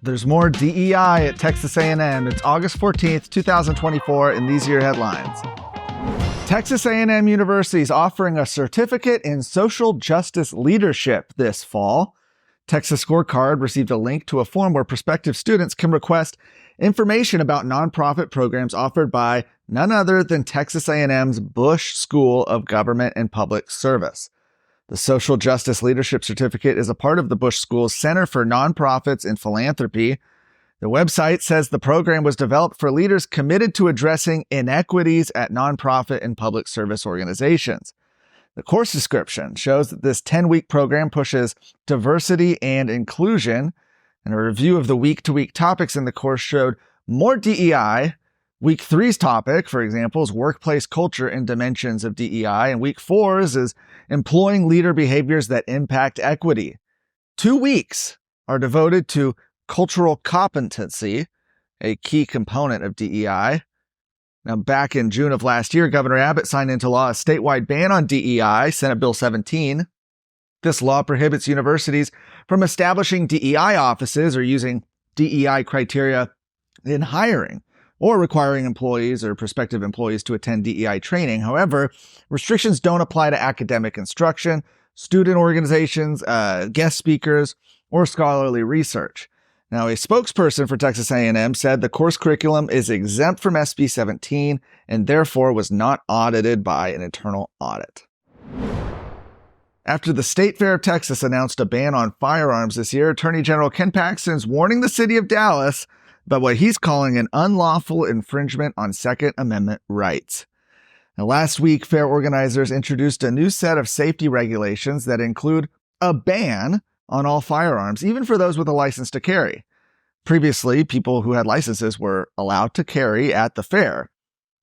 There's more DEI at Texas A&M. It's August 14th, 2024, and these are your headlines. Texas A&M University is offering a certificate in social justice leadership this fall. Texas Scorecard received a link to a form where prospective students can request information about nonprofit programs offered by none other than Texas A&M's Bush School of Government and Public Service. The Social Justice Leadership Certificate is a part of the Bush School's Center for Nonprofits and Philanthropy. The website says the program was developed for leaders committed to addressing inequities at nonprofit and public service organizations. The course description shows that this 10-week program pushes diversity and inclusion, and a review of the week-to-week topics in the course showed more DEI. Week 3's topic, for example, is workplace culture and dimensions of DEI, and Week 4's is employing leader behaviors that impact equity. 2 weeks are devoted to cultural competency, a key component of DEI. Now, back in June of last year, Governor Abbott signed into law a statewide ban on DEI, Senate Bill 17. This law prohibits universities from establishing DEI offices or using DEI criteria in hiring, or requiring employees or prospective employees to attend DEI training. However, restrictions don't apply to academic instruction, student organizations, guest speakers, or scholarly research. Now, a spokesperson for Texas A&M said the course curriculum is exempt from SB 17 and therefore was not audited by an internal audit. After the State Fair of Texas announced a ban on firearms this year, Attorney General Ken Paxton is warning the city of Dallas about what he's calling an unlawful infringement on Second Amendment rights. Now, last week, fair organizers introduced a new set of safety regulations that include a ban on all firearms, even for those with a license to carry. Previously, people who had licenses were allowed to carry at the fair.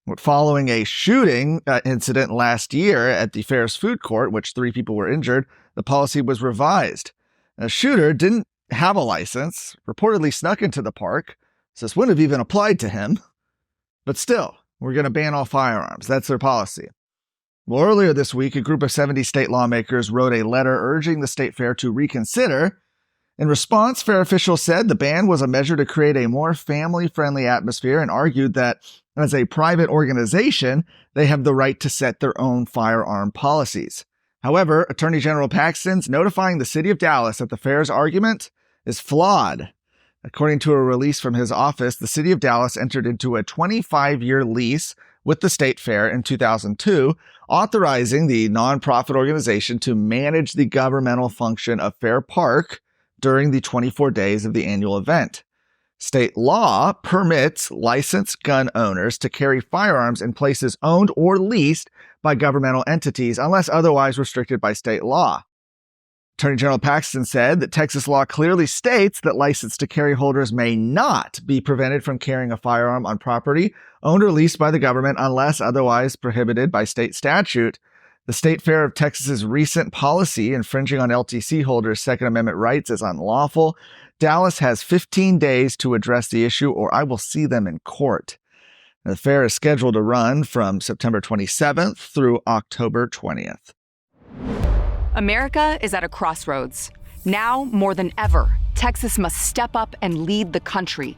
But following a shooting incident last year at the fair's food court, which 3 people were injured, the policy was revised. A shooter didn't have a license, reportedly snuck into the park, so this wouldn't have even applied to him. But still, we're going to ban all firearms. That's their policy. Well, earlier this week, a group of 70 state lawmakers wrote a letter urging the state fair to reconsider. In response, fair officials said the ban was a measure to create a more family-friendly atmosphere and argued that as a private organization, they have the right to set their own firearm policies. However, Attorney General Paxton's notifying the city of Dallas that the fair's argument is flawed. According to a release from his office, the city of Dallas entered into a 25-year lease with the state fair in 2002, authorizing the nonprofit organization to manage the governmental function of Fair Park during the 24 days of the annual event. State law permits licensed gun owners to carry firearms in places owned or leased by governmental entities unless otherwise restricted by state law. Attorney General Paxton said that Texas law clearly states that license to carry holders may not be prevented from carrying a firearm on property owned or leased by the government unless otherwise prohibited by state statute. The State Fair of Texas's recent policy infringing on LTC holders' Second Amendment rights is unlawful. Dallas has 15 days to address the issue, or I will see them in court. The fair is scheduled to run from September 27th through October 20th. America is at a crossroads. Now, more than ever, Texas must step up and lead the country.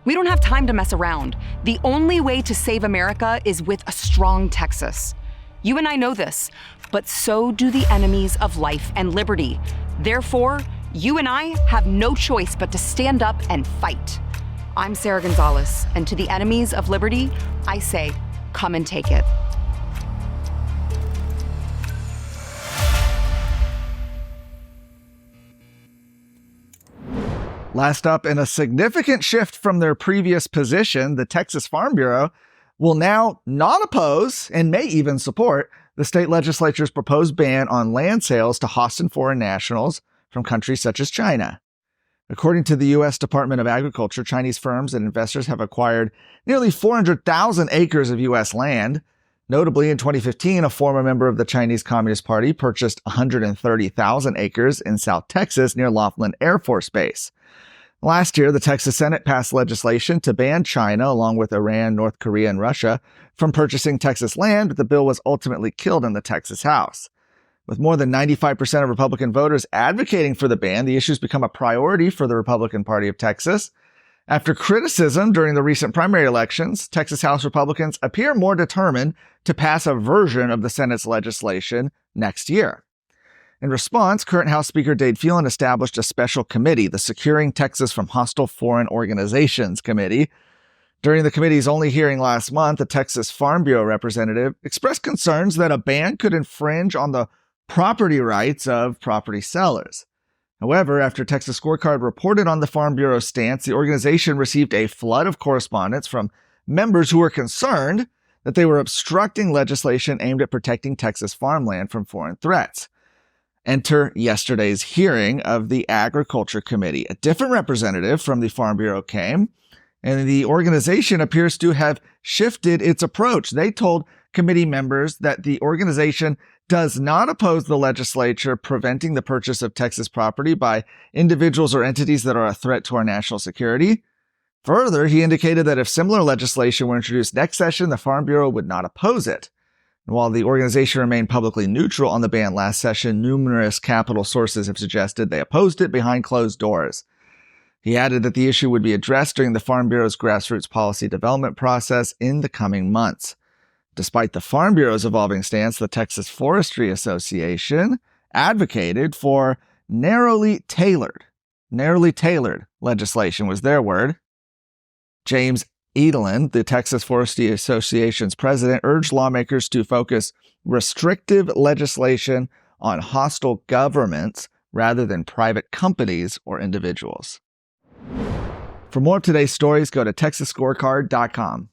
We don't have time to mess around. The only way to save America is with a strong Texas. You and I know this, but so do the enemies of life and liberty. Therefore, you and I have no choice but to stand up and fight. I'm Sarah Gonzalez, and to the enemies of liberty, I say, come and take it. Last up, in a significant shift from their previous position, the Texas Farm Bureau will now not oppose and may even support the state legislature's proposed ban on land sales to hostile foreign nationals from countries such as China. According to the U.S. Department of Agriculture, Chinese firms and investors have acquired nearly 400,000 acres of U.S. land. Notably, in 2015, a former member of the Chinese Communist Party purchased 130,000 acres in South Texas near Laughlin Air Force Base. Last year, the Texas Senate passed legislation to ban China, along with Iran, North Korea, and Russia, from purchasing Texas land, but the bill was ultimately killed in the Texas House. With more than 95% of Republican voters advocating for the ban, the issue's become a priority for the Republican Party of Texas. After criticism during the recent primary elections, Texas House Republicans appear more determined to pass a version of the Senate's legislation next year. In response, current House Speaker Dade Phelan established a special committee, the Securing Texas from Hostile Foreign Organizations Committee. During the committee's only hearing last month, a Texas Farm Bureau representative expressed concerns that a ban could infringe on the property rights of property sellers. However, after Texas Scorecard reported on the Farm Bureau's stance, the organization received a flood of correspondence from members who were concerned that they were obstructing legislation aimed at protecting Texas farmland from foreign threats. Enter yesterday's hearing of the Agriculture Committee. A different representative from the Farm Bureau came, and the organization appears to have shifted its approach. They told committee members that the organization does not oppose the legislature preventing the purchase of Texas property by individuals or entities that are a threat to our national security. Further, he indicated that if similar legislation were introduced next session, the Farm Bureau would not oppose it. And while the organization remained publicly neutral on the ban last session, numerous Capitol sources have suggested they opposed it behind closed doors. He added that the issue would be addressed during the Farm Bureau's grassroots policy development process in the coming months. Despite the Farm Bureau's evolving stance, the Texas Forestry Association advocated for narrowly tailored legislation was their word. James Edelin, the Texas Forestry Association's president, urged lawmakers to focus restrictive legislation on hostile governments rather than private companies or individuals. For more of today's stories, go to TexasScorecard.com.